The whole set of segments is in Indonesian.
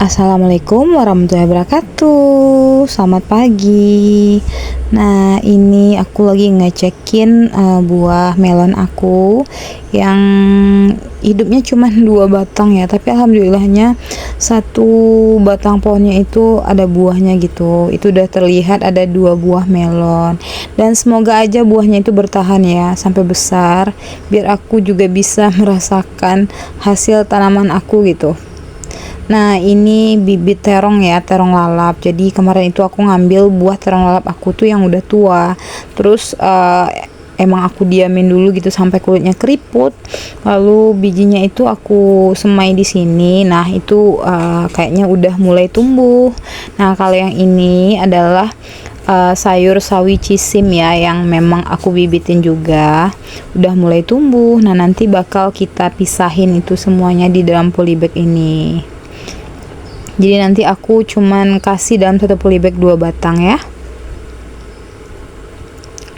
Assalamualaikum warahmatullahi wabarakatuh. Selamat pagi. Nah, ini aku lagi ngecekin buah melon aku yang hidupnya cuma 2 batang ya, tapi alhamdulillahnya satu batang pohonnya itu ada buahnya gitu. Itu udah terlihat ada 2 buah melon. Dan semoga aja buahnya itu bertahan ya sampai besar, biar aku juga bisa merasakan hasil tanaman aku gitu. Nah, ini bibit terong ya, terong lalap. Jadi kemarin itu aku ngambil buah terong lalap aku tuh yang udah tua. Terus emang aku diamin dulu gitu sampai kulitnya keriput. Lalu bijinya itu aku semai di sini. Nah, itu kayaknya udah mulai tumbuh. Nah, kalau yang ini adalah sayur sawi cisim ya, yang memang aku bibitin juga udah mulai tumbuh. Nah, nanti bakal kita pisahin itu semuanya di dalam polybag ini. Jadi nanti aku cuman kasih dalam satu polybag 2 batang ya.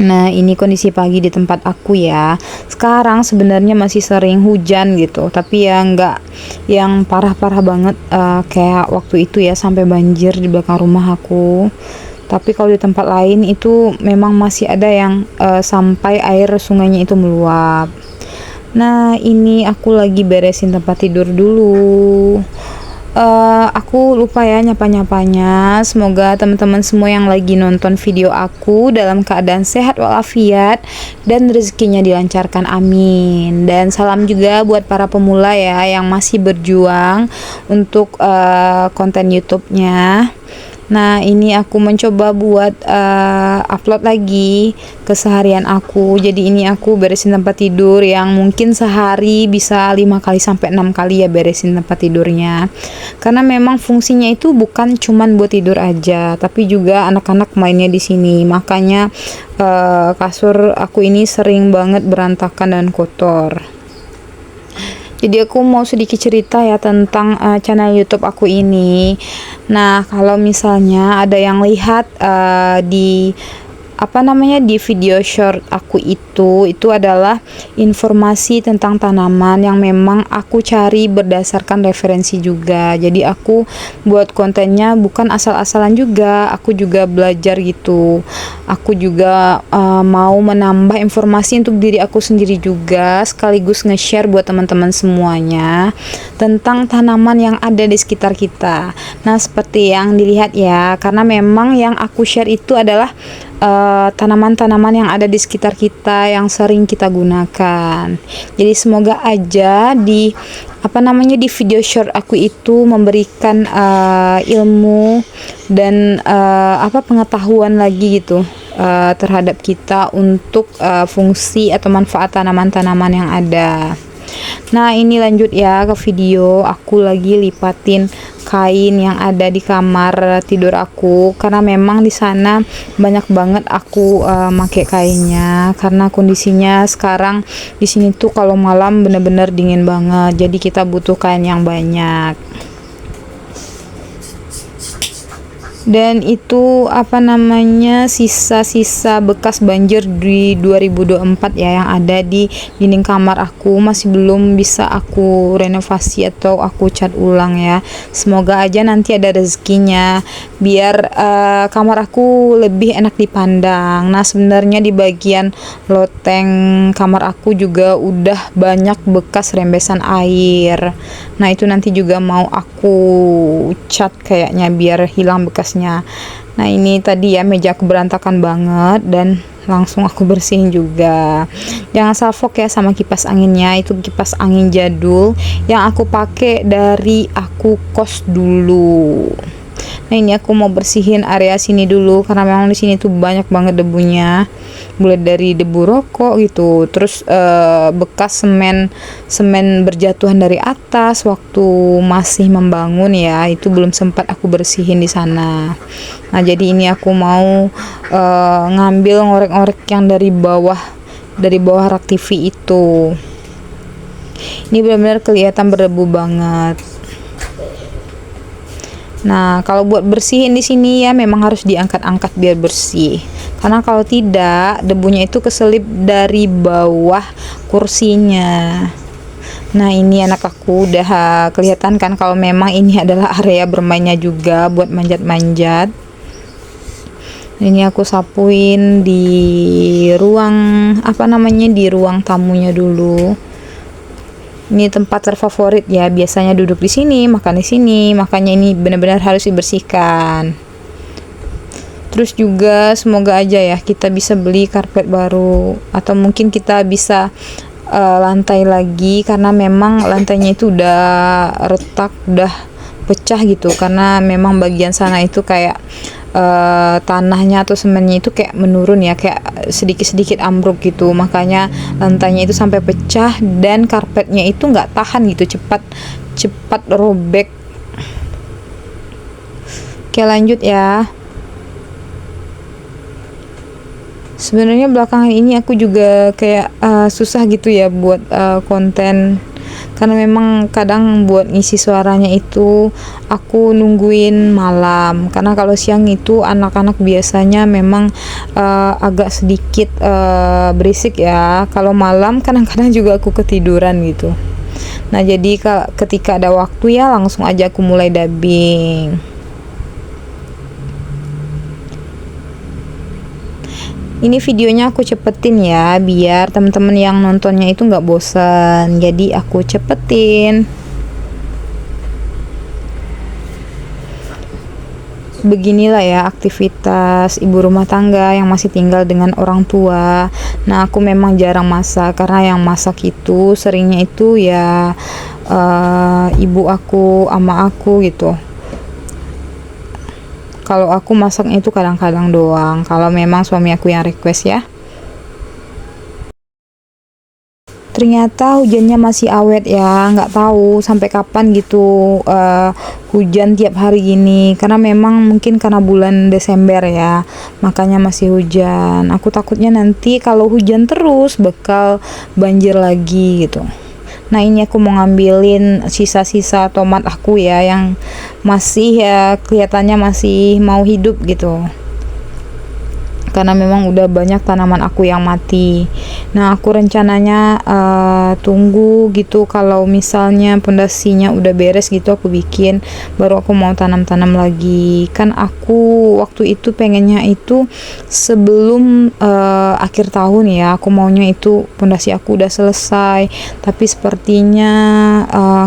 Nah, ini kondisi pagi di tempat aku ya. Sekarang sebenarnya masih sering hujan gitu, tapi ya nggak yang parah-parah banget kayak waktu itu ya, sampai banjir di belakang rumah aku. Tapi kalau di tempat lain itu memang masih ada yang sampai air sungainya itu meluap. Nah, ini aku lagi beresin tempat tidur dulu. Aku lupa ya nyapa-nyapanya. Semoga teman-teman semua yang lagi nonton video aku dalam keadaan sehat walafiat dan rezekinya dilancarkan, amin. Dan salam juga buat para pemula ya yang masih berjuang untuk konten YouTube-nya. Nah, ini aku mencoba buat upload lagi keseharian aku. Jadi ini aku beresin tempat tidur yang mungkin sehari bisa 5 kali sampai 6 kali ya beresin tempat tidurnya. Karena memang fungsinya itu bukan cuman buat tidur aja, tapi juga anak-anak mainnya di sini. Makanya kasur aku ini sering banget berantakan dan kotor. Jadi aku mau sedikit cerita ya tentang channel YouTube aku ini. Nah, kalau misalnya ada yang lihat di di video short aku itu adalah informasi tentang tanaman yang memang aku cari berdasarkan referensi juga. Jadi aku buat kontennya bukan asal-asalan juga, aku juga belajar gitu. Aku juga mau menambah informasi untuk diri aku sendiri juga, sekaligus nge-share buat teman-teman semuanya tentang tanaman yang ada di sekitar kita. Nah, seperti yang dilihat ya, karena memang yang aku share itu adalah tanaman-tanaman yang ada di sekitar kita yang sering kita gunakan. Jadi semoga aja di video short aku itu memberikan ilmu dan pengetahuan lagi gitu terhadap kita untuk fungsi atau manfaat tanaman-tanaman yang ada. Nah, ini lanjut ya ke video. Aku lagi lipatin kain yang ada di kamar tidur aku, karena memang di sana banyak banget aku make kainnya, karena kondisinya sekarang di sini tuh kalau malam bener-bener dingin banget. Jadi kita butuh kain yang banyak. Dan itu sisa-sisa bekas banjir di 2024 ya, yang ada di dinding kamar aku masih belum bisa aku renovasi atau aku cat ulang ya. Semoga aja nanti ada rezekinya biar kamar aku lebih enak dipandang. Nah, sebenarnya di bagian loteng kamar aku juga udah banyak bekas rembesan air. Nah, itu nanti juga mau aku cat kayaknya biar hilang bekasnya. Nah, ini tadi ya meja aku berantakan banget dan langsung aku bersihin juga. Jangan salfok ya sama kipas anginnya, itu kipas angin jadul yang aku pakai dari aku kos dulu. Nah, ini aku mau bersihin area sini dulu karena memang di sini tuh banyak banget debunya. Mulai dari debu rokok gitu, terus bekas semen berjatuhan dari atas waktu masih membangun ya, itu belum sempat aku bersihin di sana. Nah, jadi ini aku mau ngambil ngorek-ngorek yang dari bawah rak TV itu. Ini benar-benar kelihatan berdebu banget. Nah, kalau buat bersihin di sini ya memang harus diangkat-angkat biar bersih. Karena kalau tidak, debunya itu keselip dari bawah kursinya. Nah ini anak aku udah kelihatan kan kalau memang ini adalah area bermainnya juga buat manjat-manjat. Ini aku sapuin di ruang di ruang tamunya dulu. Ini tempat terfavorit ya, biasanya duduk di sini, makan di sini, makanya ini benar-benar harus dibersihkan. Terus juga semoga aja ya kita bisa beli karpet baru, atau mungkin kita bisa lantai lagi, karena memang lantainya itu udah retak, udah pecah gitu, karena memang bagian sana itu kayak tanahnya atau semennya itu kayak menurun ya, kayak sedikit-sedikit ambruk gitu, makanya lantainya itu sampai pecah dan karpetnya itu nggak tahan gitu, cepat robek. Oke lanjut ya. Sebenarnya belakangan ini aku juga kayak susah gitu ya buat konten, karena memang kadang buat ngisi suaranya itu aku nungguin malam, karena kalau siang itu anak-anak biasanya memang agak sedikit berisik ya. Kalau malam kadang-kadang juga aku ketiduran gitu. Nah jadi ketika ada waktu ya langsung aja aku mulai dubbing. Ini videonya aku cepetin ya, biar teman-teman yang nontonnya itu nggak bosan. Jadi aku cepetin. Beginilah ya aktivitas ibu rumah tangga yang masih tinggal dengan orang tua. Nah aku memang jarang masak, karena yang masak itu seringnya itu ya ibu aku, ama aku gitu. Kalau aku masaknya itu kadang-kadang doang, kalau memang suami aku yang request ya. Ternyata hujannya masih awet ya, nggak tahu sampai kapan gitu hujan tiap hari gini, karena memang mungkin karena bulan Desember ya, makanya masih hujan. Aku takutnya nanti kalau hujan terus bakal banjir lagi gitu. Nah ini aku mau ngambilin sisa-sisa tomat aku ya, yang masih ya kelihatannya masih mau hidup gitu, karena memang udah banyak tanaman aku yang mati. Nah aku rencananya tunggu gitu, kalau misalnya pondasinya udah beres gitu aku bikin, baru aku mau tanam-tanam lagi. Kan aku waktu itu pengennya itu sebelum akhir tahun ya, aku maunya itu pondasi aku udah selesai, tapi sepertinya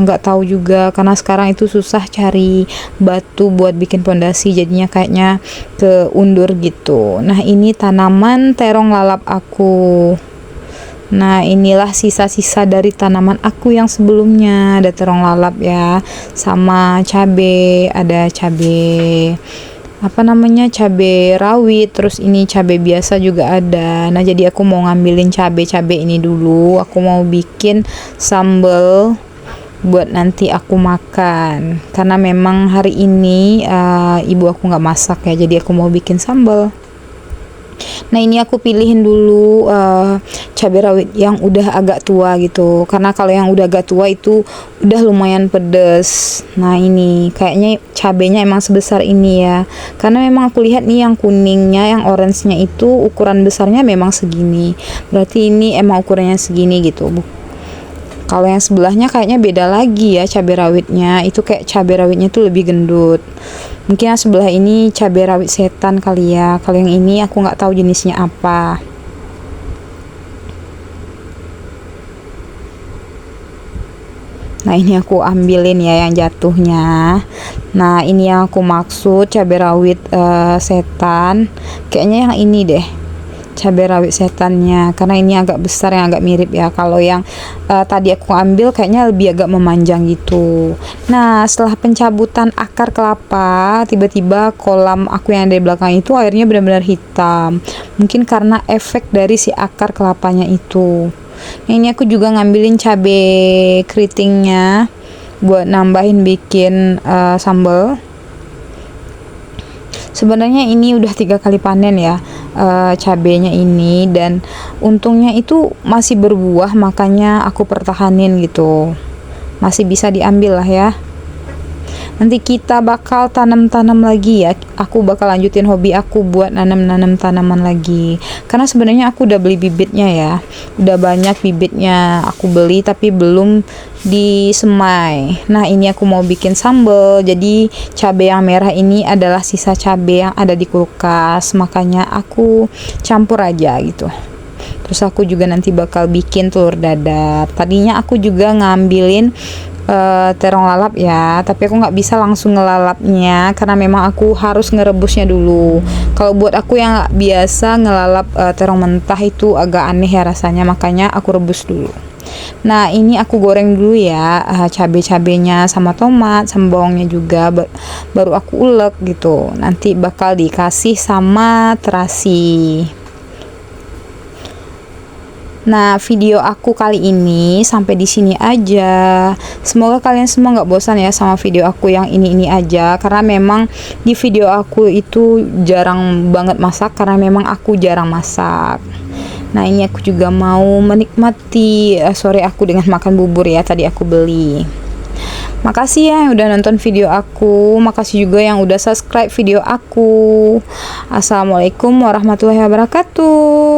nggak tahu juga, karena sekarang itu susah cari batu buat bikin pondasi, jadinya kayaknya keundur gitu. Nah ini tanaman terong lalap aku. Nah inilah sisa-sisa dari tanaman aku yang sebelumnya. Ada terong lalap ya, sama cabe, ada cabe cabe rawit, terus ini cabe biasa juga ada. Nah jadi aku mau ngambilin cabe ini dulu, aku mau bikin sambal buat nanti aku makan, karena memang hari ini ibu aku nggak masak ya, jadi aku mau bikin sambal. Nah ini aku pilihin dulu cabai rawit yang udah agak tua gitu, karena kalau yang udah agak tua itu udah lumayan pedes. Nah ini kayaknya cabenya emang sebesar ini ya, karena memang aku lihat nih yang kuningnya, yang orange-nya itu ukuran besarnya memang segini, berarti ini emang ukurannya segini gitu. Kalau yang sebelahnya kayaknya beda lagi ya cabai rawitnya, itu kayak cabai rawitnya tuh lebih gendut. Mungkin yang sebelah ini cabai rawit setan kali ya. Kalau yang ini aku nggak tahu jenisnya apa. Nah ini aku ambilin ya yang jatuhnya. Nah ini yang aku maksud cabai rawit setan. Kayaknya yang ini deh, cabai rawit setannya, karena ini agak besar, yang agak mirip ya. Kalau yang tadi aku ambil kayaknya lebih agak memanjang gitu. Nah setelah pencabutan akar kelapa, tiba-tiba kolam aku yang dari belakang itu airnya benar-benar hitam, mungkin karena efek dari si akar kelapanya itu. Nah ini aku juga ngambilin cabai keritingnya buat nambahin bikin sambal. Sebenarnya ini udah 3 kali panen ya cabenya ini, dan untungnya itu masih berbuah, makanya aku pertahanin gitu, masih bisa diambil lah ya. nanti kita bakal tanam-tanam lagi ya. Aku bakal lanjutin hobi aku buat nanam-nanam tanaman lagi, karena sebenarnya aku udah beli bibitnya ya, udah banyak bibitnya aku beli tapi belum disemai. Nah ini aku mau bikin sambal, jadi cabai yang merah ini adalah sisa cabai yang ada di kulkas, makanya aku campur aja gitu. Terus aku juga nanti bakal bikin telur dadar. Tadinya aku juga ngambilin terong lalap ya, tapi aku nggak bisa langsung ngelalapnya karena memang aku harus ngerebusnya dulu. Kalau buat aku yang nggak biasa ngelalap terong mentah itu agak aneh ya rasanya, makanya aku rebus dulu. Nah ini aku goreng dulu ya, cabai-cabainya sama tomat sama bawangnya juga, baru aku ulek gitu. Nanti bakal dikasih sama terasi. Nah, video aku kali ini sampai di sini aja. Semoga kalian semua nggak bosan ya sama video aku yang ini aja, karena memang di video aku itu jarang banget masak karena memang aku jarang masak. Nah, ini aku juga mau menikmati sore aku dengan makan bubur ya, tadi aku beli. Makasih ya yang udah nonton video aku, makasih juga yang udah subscribe video aku. Assalamualaikum warahmatullahi wabarakatuh.